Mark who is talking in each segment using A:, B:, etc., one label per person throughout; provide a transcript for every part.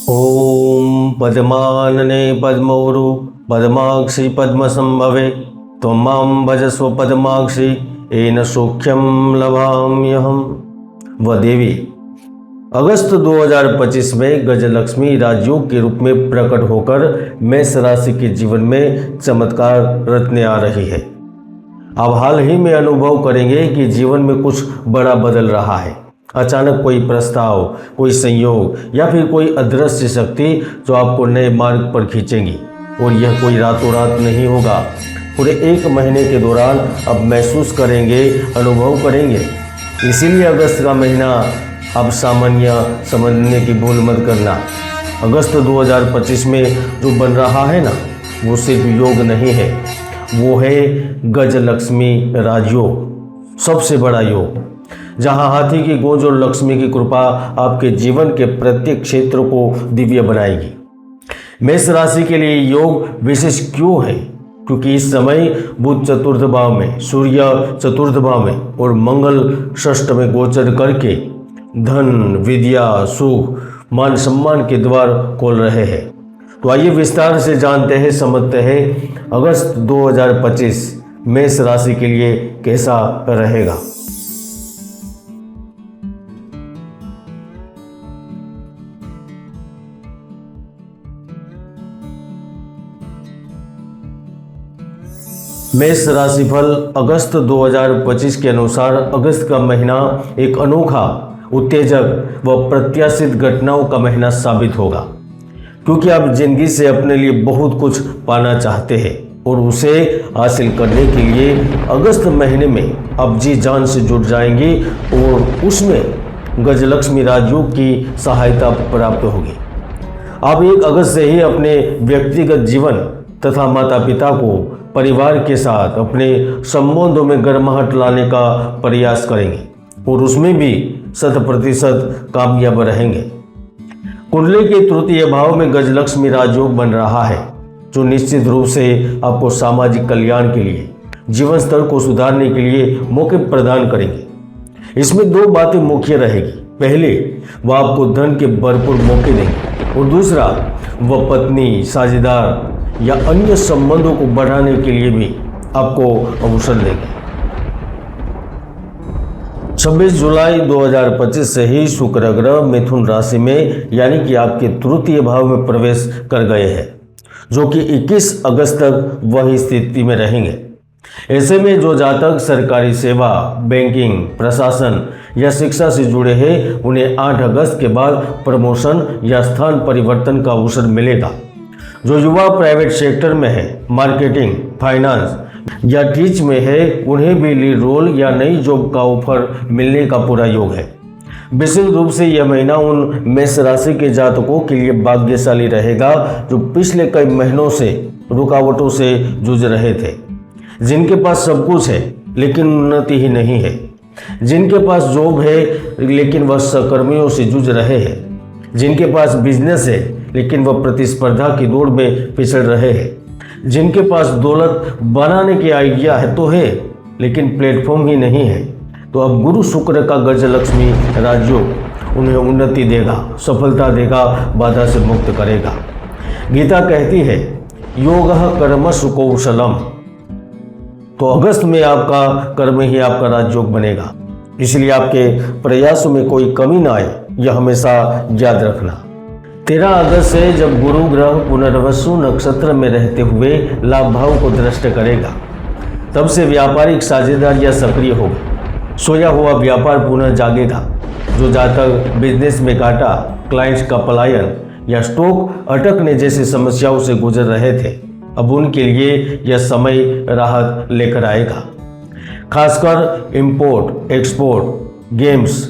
A: ओम पद्मानने पद्मौरु पद्माक्षि पद्मसंभवे त्वं मां भजस्व पद्माक्षि येन सौख्यम लभाम्यहम्। वह देवी अगस्त 2025 में गजलक्ष्मी राजयोग के रूप में प्रकट होकर मेष राशि के जीवन में चमत्कार रचने आ रही है। आप हाल ही में अनुभव करेंगे कि जीवन में कुछ बड़ा बदल रहा है। अचानक कोई प्रस्ताव, कोई संयोग या फिर कोई अदृश्य शक्ति जो आपको नए मार्ग पर खींचेंगी, और यह कोई रातों रात नहीं होगा। पूरे 1 महीने के दौरान आप महसूस करेंगे, अनुभव करेंगे। इसीलिए अगस्त का महीना आप सामान्य समझने की भूल मत करना। अगस्त 2025 में जो बन रहा है ना, वो सिर्फ योग नहीं है, वो है गजलक्ष्मी राजयोग, सबसे बड़ा योग, जहां हाथी की गूंज और लक्ष्मी की कृपा आपके जीवन के प्रत्येक क्षेत्र को दिव्य बनाएगी। मेष राशि के लिए योग विशेष क्यों है? क्योंकि इस समय बुध चतुर्थ भाव में, सूर्य चतुर्थ भाव में और मंगल षष्ठ में गोचर करके धन, विद्या, सुख, मान सम्मान के द्वार खोल रहे हैं। तो आइए विस्तार से जानते हैं, समझते हैं अगस्त 2025 मेष राशि के लिए कैसा रहेगा। मेष राशिफल अगस्त 2025 के अनुसार अगस्त का महीना एक अनोखा, उत्तेजक व प्रत्याशित घटनाओं का महीना साबित होगा। क्योंकि आप जिंदगी से अपने लिए बहुत कुछ पाना चाहते हैं और उसे हासिल करने के लिए अगस्त महीने में आप जी जान से जुट जाएंगे और उसमें गजलक्ष्मी राजयोग की सहायता प्राप्त होगी। आप 1 अगस्त से ही अपने व्यक्तिगत जीवन तथा माता पिता को परिवार के साथ अपने संबंधों में गर्माहट लाने का प्रयास करेंगे और उसमें भी 100% कामयाब रहेंगे। कुंडली के तृतीय भाव में गजलक्ष्मी राजयोग बन रहा है, जो निश्चित रूप से आपको सामाजिक कल्याण के लिए, जीवन स्तर को सुधारने के लिए मौके प्रदान करेंगे। इसमें 2 बातें मुख्य रहेगी। पहले, वह आपको धन के भरपूर मौके देंगे और दूसरा, वह पत्नी, साझेदार या अन्य संबंधों को बढ़ाने के लिए भी आपको अवसर देंगे। 26 जुलाई 2025 से ही शुक्र ग्रह मिथुन राशि में यानी कि आपके तृतीय भाव में प्रवेश कर गए हैं, जो कि 21 अगस्त तक वही स्थिति में रहेंगे। ऐसे में जो जातक सरकारी सेवा, बैंकिंग, प्रशासन या शिक्षा से जुड़े हैं, उन्हें 8 अगस्त के बाद प्रमोशन या स्थान परिवर्तन का अवसर मिलेगा। जो युवा प्राइवेट सेक्टर में है, मार्केटिंग, फाइनेंस या टीच में है, उन्हें भी लीड रोल या नई जॉब का ऑफर मिलने का पूरा योग है। विशेष रूप से यह महीना उन मेष राशि के जातकों के लिए भाग्यशाली रहेगा जो पिछले कई महीनों से रुकावटों से जूझ रहे थे, जिनके पास सब कुछ है लेकिन उन्नति ही नहीं है, जिनके पास जॉब है लेकिन वह सहकर्मियों से जूझ रहे हैं, जिनके पास बिजनेस है लेकिन वह प्रतिस्पर्धा की दौड़ में फिसल रहे हैं, जिनके पास दौलत बनाने की आइडिया है तो है लेकिन प्लेटफॉर्म ही नहीं है। तो अब गुरु शुक्र का गजलक्ष्मी राजयोग उन्हें उन्नति देगा, सफलता देगा, बाधा से मुक्त करेगा। गीता कहती है, योगः कर्मसु कौशलम। तो अगस्त में आपका कर्म ही आपका राजयोग बनेगा, इसलिए आपके प्रयासों में कोई कमी ना आए, यह हमेशा याद रखना। 13 अगस्त से जब गुरु ग्रह पुनर्वसु नक्षत्र में रहते हुए लाभ भाव को दृष्ट करेगा, तब से व्यापारिक साझेदारियां सक्रिय होगी। सोया हुआ व्यापार पुनः जागेगा। जो जातक बिजनेस में घाटा, क्लाइंट्स का पलायन या स्टॉक अटकने जैसी समस्याओं से गुजर रहे थे, अब उनके लिए यह समय राहत लेकर आएगा। खासकर import, export, games,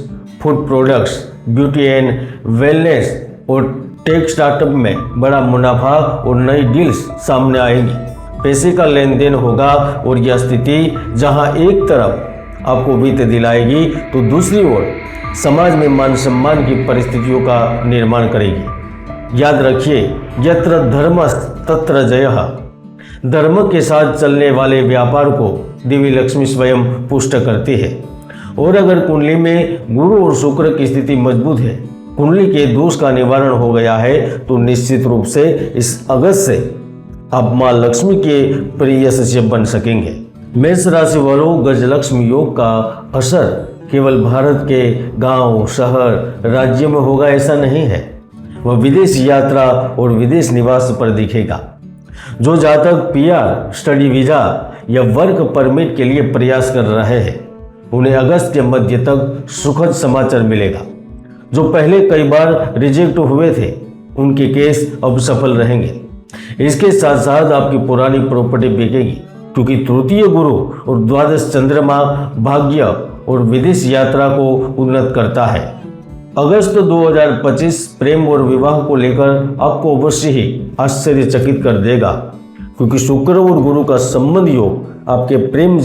A: food products, beauty and wellness और टेक स्टार्टअप में बड़ा मुनाफा और नई डील्स सामने आएंगी। पैसे का लेन देन होगा और यह स्थिति जहां एक तरफ आपको वित्त दिलाएगी तो दूसरी ओर समाज में मान सम्मान की परिस्थितियों का निर्माण करेगी। याद रखिए, यत्र धर्मस्त तत्र जयः। धर्म के साथ चलने वाले व्यापार को देवी लक्ष्मी स्वयं पुष्ट करती है। और अगर कुंडली में गुरु और शुक्र की स्थिति मजबूत है कुंडली के दोष का निवारण हो गया है तो निश्चित रूप से इस अगस्त से आप मां लक्ष्मी के प्रिय सचिव बन सकेंगे। मेष राशि वालों, गजलक्ष्मी योग का असर केवल भारत के गांव, शहर, राज्य में होगा ऐसा नहीं है, वह विदेश यात्रा और विदेश निवास पर दिखेगा। जो जातक पीआर, स्टडी वीजा या वर्क परमिट के लिए प्रयास कर रहे हैं उन्हें अगस्त के मध्य तक सुखद समाचार मिलेगा। जो पहले कई बार रिजेक्ट हुए थे उनके केस अब सफल रहेंगे। इसके साथ साथ आपकी पुरानी प्रॉपर्टी बिकेगी क्योंकि तृतीय गुरु और द्वादश चंद्रमा भाग्य और विदेश यात्रा को उन्नत करता है। अगस्त 2025 प्रेम और विवाह को लेकर आपको अवश्य ही आश्चर्यचकित कर देगा क्योंकि शुक्र और गुरु का संबंध योग आपके प्रेम